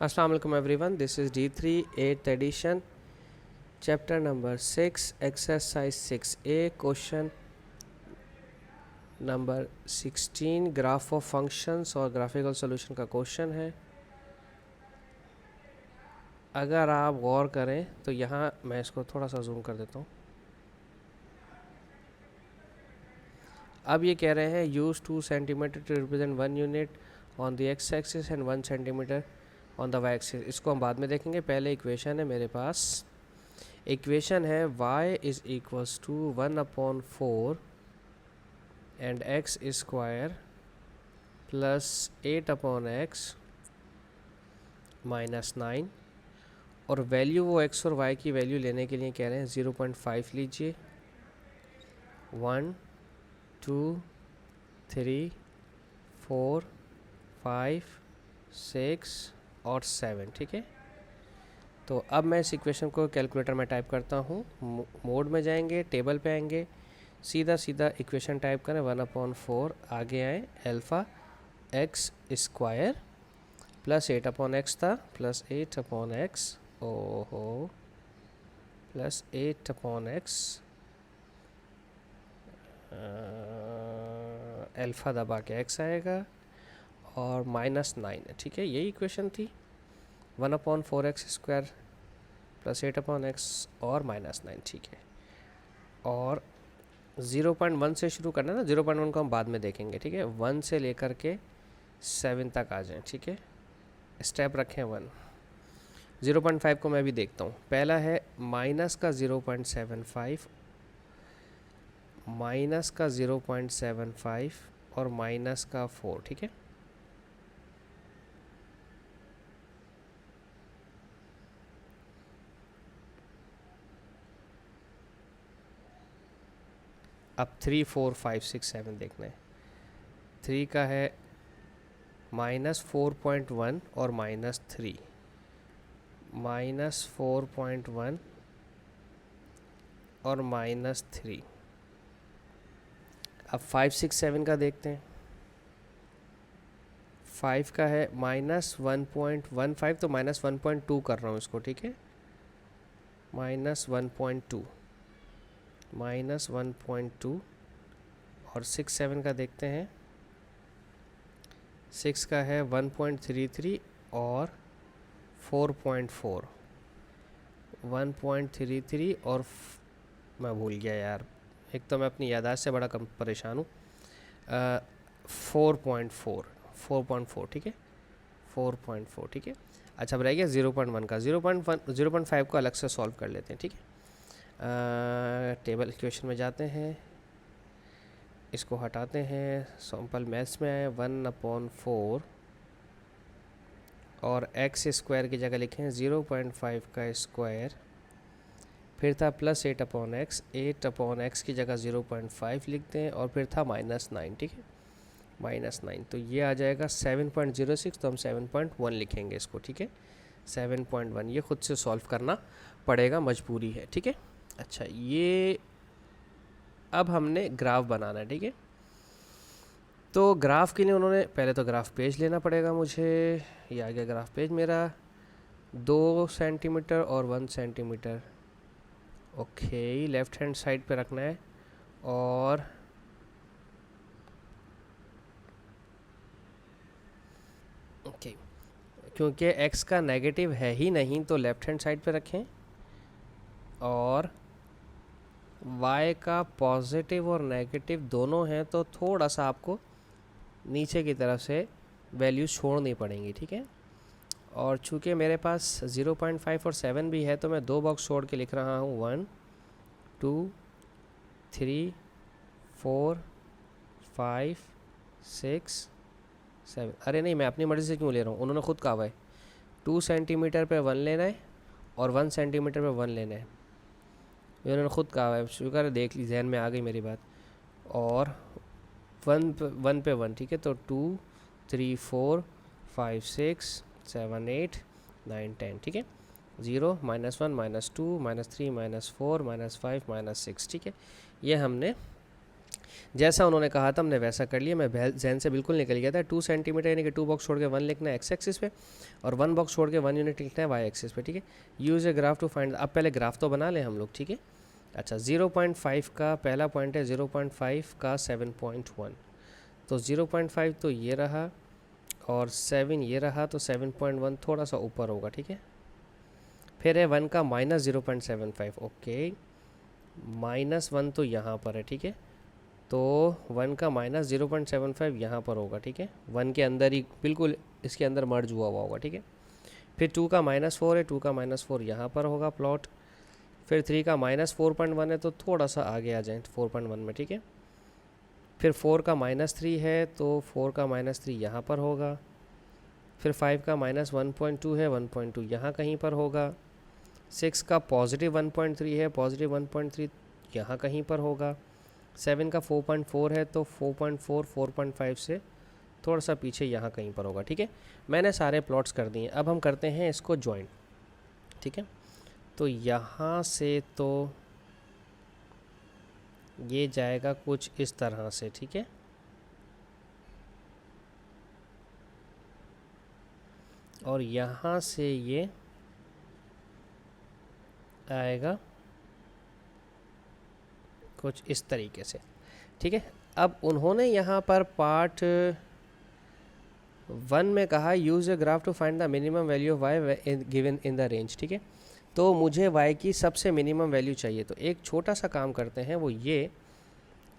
अस्सलाम वालेकुम everyone, this is D3 8th edition, chapter number 6, exercise 6A, question number 16, graph of functions और graphical solution का question है। अगर आप गौर करें तो यहाँ मैं इसको थोड़ा सा जूम कर देता हूँ। अब ये कह रहे हैं use 2 centimetre to represent 1 unit on the x axis and 1 centimetre on the y axis. इसको हम बाद में देखेंगे, पहले इक्वेशन है मेरे पास। इक्वेशन है y is equals to 1/4 and x square plus 8/x minus 9, और वैल्यू वो x और y की वैल्यू लेने के लिए कह रहे हैं 0.5 लीजिए। 1 2 3 4 5 6 और 7, ठीक है। तो अब मैं इस इक्वेशन को कैलकुलेटर में टाइप करता हूँ। मोड में जाएंगे, टेबल पे आएंगे, सीधा सीधा इक्वेशन टाइप करें 1/4, आगे आए alpha x square plus 8/x था प्लस 8/x, ओहो, प्लस 8/x, अल्फ़ा दबा के x आएगा और माइनस 9, ठीक है। यही इक्वेशन थी, 1/4x स्क्वायर प्लस 8/x और माइनस 9, ठीक है। और 0.1 से शुरू करना है ना, 0.1 को हम बाद में देखेंगे, ठीक है। 1 से लेकर के 7 तक आ जाएं, ठीक है। स्टेप रखें 1। 0.5 को मैं भी देखता हूँ। पहला है माइनस का 0.75, माइनस का 0.75 और माइनस का 4, ठीक है। अब 3 4 5 6 7 देखना है। 3 का है माइनस 4.1 और माइनस 3, माइनस 4.1 और माइनस 3। अब 5 6 7 का देखते हैं। 5 का है माइनस 1.15, तो माइनस 1.2 कर रहा हूँ इसको, ठीक है। Minus 1.2, minus 1.2। और 6 7 का देखते हैं। 6 का है 1.33 और 4.4, 1.33 और मैं भूल गया यार, एक तो मैं अपनी याददाश्त से बड़ा कम परेशान हूँ। 4.4, ठीक है, 4.4, ठीक है। अच्छा, अब रह गया 0.1 का। 0.5 को अलग से सॉल्व कर लेते हैं, ठीक है। टेबल इक्वेशन में जाते हैं, इसको हटाते हैं, सिंपल मैथ्स में आए 1/4 और एक्स स्क्वायर की जगह लिखें 0.5 का स्क्वायर, फिर था प्लस 8/x, 8/x की जगह 0.5 लिखते हैं, और फिर था माइनस 9, ठीक है, माइनस 9। तो ये आ जाएगा 7.06, तो हम 7.1 लिखेंगे इसको, ठीक है, 7.1। ये खुद से सॉल्व करना पड़ेगा, मजबूरी है, ठीक है। अच्छा, ये अब हमने ग्राफ बनाना है, ठीक है। तो ग्राफ के लिए उन्होंने पहले तो ग्राफ पेज लेना पड़ेगा मुझे। ये आ गया ग्राफ पेज मेरा, 2 सेंटीमीटर और 1 centimetre, okay, left hand side पे रखना है। और ओके, क्योंकि x का नेगेटिव है ही नहीं तो लेफ़्ट हैंड साइड पे रखें, और y का पॉजिटिव और नेगेटिव दोनों हैं, तो थोड़ा सा आपको नीचे की तरफ से वैल्यू छोड़नी पड़ेंगी, ठीक है। और चूँकि मेरे पास 0.5 और 7 भी है, तो मैं 2 बॉक्स छोड़ के लिख रहा हूँ 1 2 3 4 5 6 7। अरे नहीं, मैं अपनी मर्ज़ी से क्यों ले रहा हूँ, उन्होंने खुद कहा हुआ है 2 सेंटीमीटर पे 1 लेना है और 1 सेंटीमीटर पे 1 लेना है, ये उन्होंने खुद कहा हुआ है। शुक्र है, देख ली, जहन में आ गई मेरी बात। और 1 पे 1, ठीक है। तो 2 3 4 5 6 7 8 9 10, ठीक है। 0 -1 -2 -3 -4 -5 -6, ठीक है। ये हमने जैसा उन्होंने कहा था हमने वैसा कर लिया। मैं जहन से बिल्कुल निकल गया था। 2 सेंटीमीटर यानी कि 2 बॉक्स छोड़ के 1 लिखना है एक्स एक्सिस पे, और 1 बॉक्स छोड़ के 1 यूनिट लिखना है वाई एक्सिस पे, ठीक है। Use a graph to find, अब पहले ग्राफ तो बना लें हम लोग, ठीक है। अच्छा, 0.5 का पहला पॉइंट है, 0.5 का 7.1, तो 0.5 तो ये रहा और 7 ये रहा, तो 7.1 थोड़ा सा ऊपर होगा, ठीक है। फिर है 1 का -0.75, ओके, -1 तो यहाँ पर है, ठीक है। तो 1 का -0.75 यहाँ पर होगा, ठीक है। 1 के अंदर ही बिल्कुल इसके अंदर मर्ज हुआ होगा, ठीक है। फिर 2 का -4 है, 2 का -4 यहाँ पर होगा प्लॉट। फिर 3 का -4.1 है, तो थोड़ा सा आगे आ जाए 4.1 में, ठीक है। फिर 4 का -3 है, तो 4 का -3 यहाँ पर होगा। फिर 5 का -1.2 है, 1.2 यहाँ कहीं पर होगा। 6 का +1.3 है, +1.3 यहाँ कहीं पर होगा। 7 का 4.4 है, तो 4.4 4.5 से थोड़ा सा पीछे यहाँ कहीं पर होगा, ठीक है। मैंने सारे प्लॉट्स कर दिए। अब हम करते हैं इसको ज्वाइन, ठीक है। तो यहाँ से तो ये जाएगा कुछ इस तरह से, ठीक है। और यहाँ से ये आएगा कुछ इस तरीके से, ठीक है। अब उन्होंने यहाँ पर पार्ट 1 में कहा use a graph to find the minimum value of y given in the range, ठीक है। तो मुझे वाई की सबसे मिनिमम वैल्यू चाहिए। तो एक छोटा सा काम करते हैं, वो ये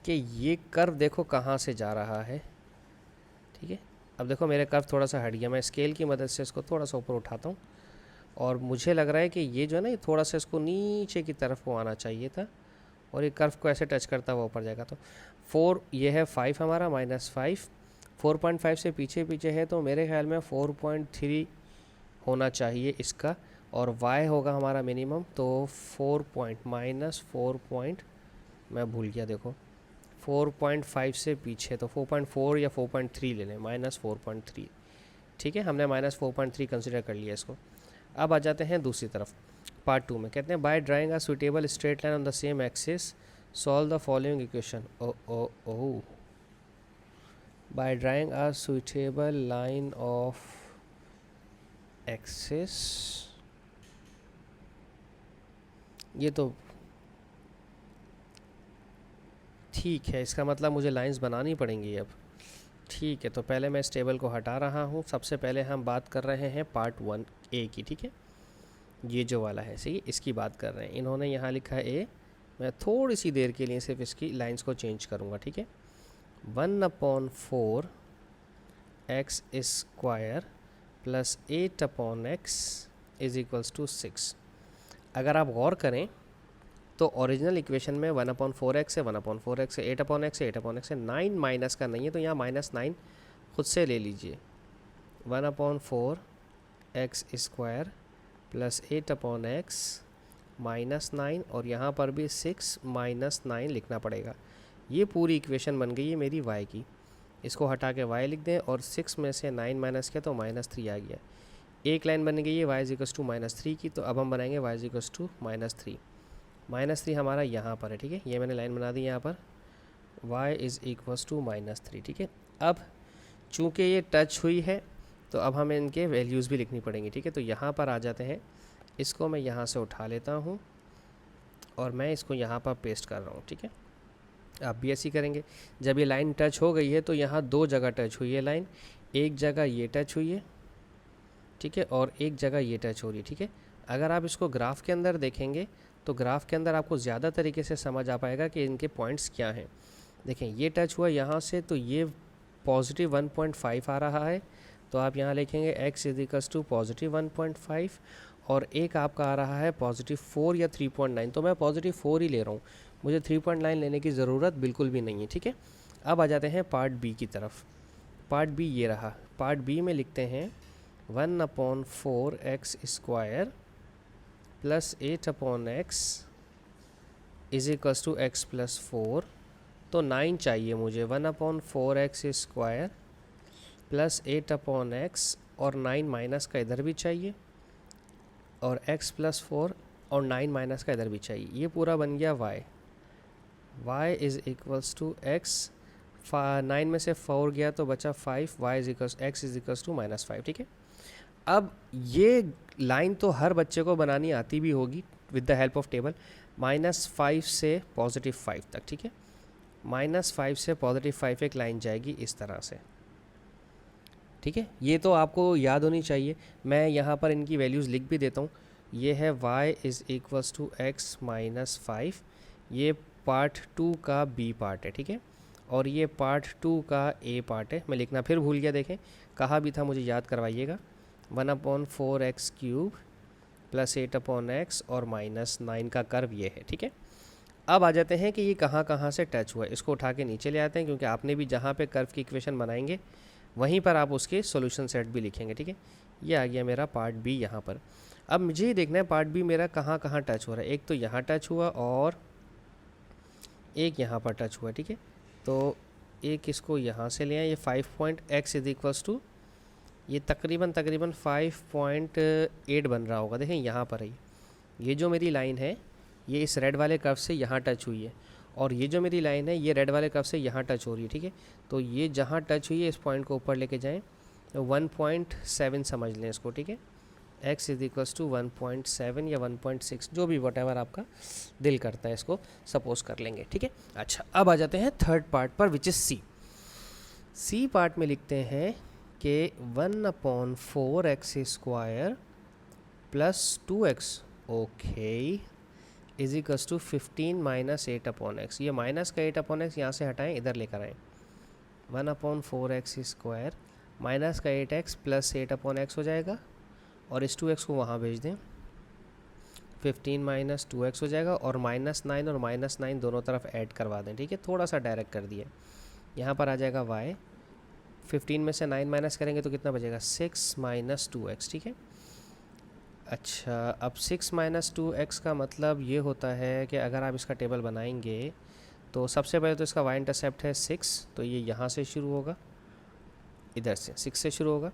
कि ये कर्व देखो कहाँ से जा रहा है, ठीक है। अब देखो मेरे कर्व थोड़ा सा हट गया, मैं स्केल की मदद से इसको थोड़ा सा ऊपर उठाता हूँ, और मुझे लग रहा है कि ये जो है ना, ये थोड़ा सा इसको नीचे की तरफ को आना चाहिए था, और ये कर्व को ऐसे टच करता हुआ ऊपर जाएगा। तो 4 ये है 5 हमारा, -5 4.5 से पीछे पीछे है, तो मेरे ख्याल में 4.3 होना चाहिए इसका, और y होगा हमारा मिनिमम, तो 4 मैं भूल गया, देखो 4.5 से पीछे, तो 4.4 या 4.3 ले लें, -4.3, ठीक है। हमने -4.3 कंसिडर कर लिया इसको। अब आ जाते हैं दूसरी तरफ, पार्ट 2 में। कहते हैं by drawing a suitable straight line on the same axis solve the following equation. Oh by drawing a suitable line of axis, ये तो ठीक है, इसका मतलब मुझे लाइंस बनानी पड़ेंगी अब, ठीक है। तो पहले मैं इस टेबल को हटा रहा हूँ। सबसे पहले हम बात कर रहे हैं पार्ट 1A की, ठीक है। ये जो वाला है सही, इसकी बात कर रहे हैं। इन्होंने यहाँ लिखा है ए, मैं थोड़ी सी देर के लिए सिर्फ इसकी लाइंस को चेंज करूँगा, ठीक है। 1/4 x square plus 8/x is equals to 6। अगर आप गौर करें तो ओरिजिनल इक्वेशन में 1/4x है, 1/4x है, 8/x है, 8/x है, 9 माइनस का नहीं है, तो यहाँ -9 खुद से ले लीजिए। 1/4 x स्क्वायर प्लस 8/x -9, और यहाँ पर भी 6 -9 लिखना पड़ेगा। ये पूरी इक्वेशन बन गई है मेरी y की। इसको हटा के y लिख दें, और 6 में से 9 माइनस किया तो -3 आ गया। एक लाइन बन गई है y इक्वल्स टू -3 की। तो अब हम बनाएंगे y इक्वल्स टू -3। -3 हमारा यहाँ पर है, ठीक है। ये मैंने लाइन बना दी यहाँ पर, y इज़ इक्वल्स टू -3, ठीक है। अब चूँकि ये टच हुई है, तो अब हमें इनके वैल्यूज़ भी लिखनी पड़ेंगी, ठीक है। तो यहाँ पर आ जाते हैं, इसको मैं यहाँ से उठा लेता हूँ, और मैं इसको यहाँ पर पेस्ट कर रहा हूँ, ठीक है। आप भी ऐसी करेंगे। जब ये लाइन टच हो गई है, तो यहाँ 2 जगह टच हुई है लाइन, एक जगह ये टच हुई है, ठीक है, और एक जगह ये टच हो रही है, ठीक है। अगर आप इसको ग्राफ के अंदर देखेंगे, तो ग्राफ के अंदर आपको ज़्यादा तरीके से समझ आ पाएगा कि इनके पॉइंट्स क्या हैं। देखें, ये टच हुआ यहाँ से, तो ये +1.5 आ रहा है, तो आप यहाँ लिखेंगे x इज इक्वल्स टू +1.5, और एक आपका आ रहा है +4 या 3.9, तो मैं +4 ही ले रहा हूँ, मुझे 3.9 लेने की ज़रूरत बिल्कुल भी नहीं है, ठीक है। अब आ जाते हैं पार्ट बी की तरफ। पार्ट बी ये रहा। पार्ट बी में लिखते हैं 1/4 x square plus 8/x is equals to x plus 4। तो 9 चाहिए मुझे। 1/4 x स्क्वायर प्लस 8/x, और 9 माइनस का इधर भी चाहिए, और x प्लस 4 और 9 माइनस का इधर भी चाहिए। ये पूरा बन गया y। y is equals to x, 9 में से 4 गया तो बचा 5, y is equals x is equals to -5, ठीक है। अब ये लाइन तो हर बच्चे को बनानी आती भी होगी with the help of table, -5 से +5 तक, ठीक है। -5 से +5 एक लाइन जाएगी इस तरह से, ठीक है। ये तो आपको याद होनी चाहिए। मैं यहाँ पर इनकी वैल्यूज़ लिख भी देता हूँ। ये है y is equals to x -5, ये पार्ट 2 का b पार्ट है, ठीक है। और ये पार्ट 2 का a पार्ट है। मैं लिखना फिर भूल गया, देखें कहा भी था, मुझे याद करवाइएगा। 1/4x³ + 8/x और -9 का कर्व ये है, ठीक है। अब आ जाते हैं कि ये कहाँ कहाँ से टच हुआ है। इसको उठा के नीचे ले आते हैं, क्योंकि आपने भी जहाँ पे कर्व की इक्वेशन बनाएंगे वहीं पर आप उसके सॉल्यूशन सेट भी लिखेंगे, ठीक है। ये आ गया मेरा पार्ट बी यहाँ पर। अब मुझे ये देखना है पार्ट बी मेरा कहाँ कहाँ टच हो रहा है। एक तो यहाँ टच हुआ और एक यहाँ पर टच हुआ, ठीक है। तो एक इसको यहाँ से ले आए, ये 5.x इज इक्वल्स टू, ये तकरीबन 5.8 बन रहा होगा। देखें यहाँ पर है, ये जो मेरी लाइन है ये इस रेड वाले कर्व से यहाँ टच हुई है, और ये जो मेरी लाइन है ये रेड वाले कर्व से यहाँ टच हो रही है, ठीक है। तो ये जहाँ टच हुई है इस पॉइंट को ऊपर लेके जाएं, तो 1.7 समझ लें इसको, ठीक है। x इज इक्वल्स टू 1.7 या 1.6, जो भी वटेवर आपका दिल करता है इसको सपोज कर लेंगे, ठीक है। अच्छा, अब आ जाते हैं थर्ड पार्ट पर, which is C. C part में लिखते हैं कि 1/4x² + 2x, okay, is equals to 15 - 8/x। ये माइनस का 8/x यहाँ से हटाएं, इधर लेकर आएँ। 1/4x² माइनस का 8x + 8/x हो जाएगा, और इस 2x को वहाँ भेज दें, 15 - 2x हो जाएगा, और -9 और -9 दोनों तरफ ऐड करवा दें, ठीक है। थोड़ा सा डायरेक्ट कर दिए। यहाँ पर आ जाएगा y, 15 में से 9 माइनस करेंगे तो कितना बचेगा, 6 - 2x, ठीक है। अच्छा, अब 6 - 2x का मतलब ये होता है कि अगर आप इसका टेबल बनाएंगे तो सबसे पहले तो इसका y इंटरसेप्ट है 6, तो ये यहाँ से शुरू होगा, इधर से 6 से शुरू होगा।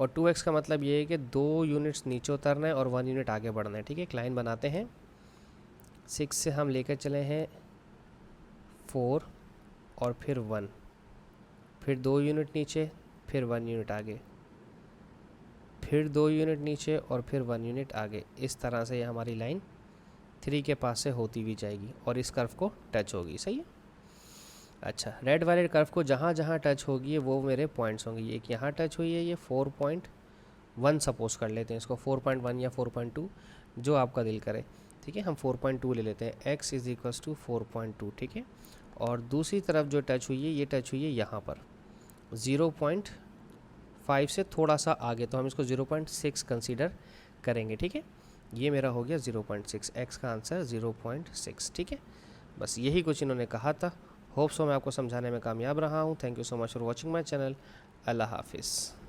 और 2x का मतलब ये है कि 2 यूनिट्स नीचे उतरना है और 1 यूनिट आगे बढ़ना है, ठीक है। एक लाइन बनाते हैं, 6 से हम लेकर चले हैं 4 और फिर 1, फिर 2 यूनिट नीचे, फिर 1 यूनिट आगे, फिर 2 यूनिट नीचे और फिर 1 यूनिट आगे। इस तरह से ये हमारी लाइन 3 के पास से होती भी जाएगी और इस कर्व को टच होगी, सही है। अच्छा, रेड वाले कर्व को जहाँ जहाँ टच होगी वो मेरे पॉइंट्स होंगे। ये एक यहाँ टच हुई है, ये 4.1 सपोज कर लेते हैं इसको, 4.1 या 4.2, जो आपका दिल करे, ठीक है। हम 4.2 ले लेते हैं, x इज इक्वल्स टू 4.2, ठीक है। और दूसरी तरफ जो टच हुई है ये टच हुई है यहाँ पर 0.5 से थोड़ा सा आगे, तो हम इसको 0.6 कंसीडर करेंगे, ठीक है। ये मेरा हो गया 0.6, x का आंसर 0.6, ठीक है। बस यही कुछ इन्होंने कहा था। होप सो मैं आपको समझाने में कामयाब रहा हूँ। Thank you so much for watching my channel. अल्लाह हाफिज़।